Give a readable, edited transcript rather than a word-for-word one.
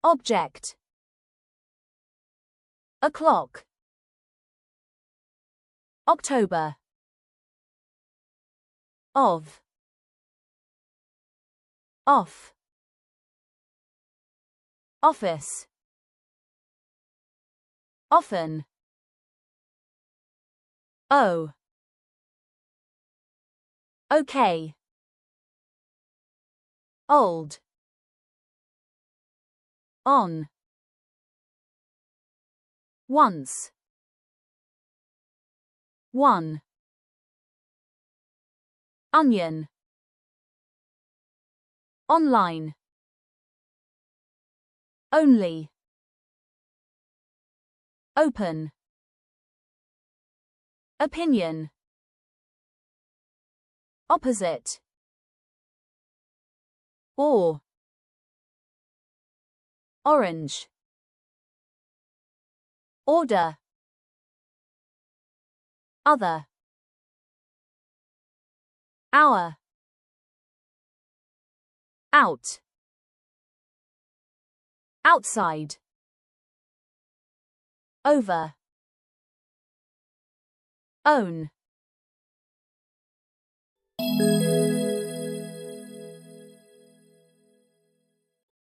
Object. O'clock. October. Of. Off. Office. Often. Oh. Okay. Old. On. Once. One. Onion. Online. Only. Open. Opinion. Opposite. Or. Orange. Order. Other. Hour. Out. Outside. Over. Own.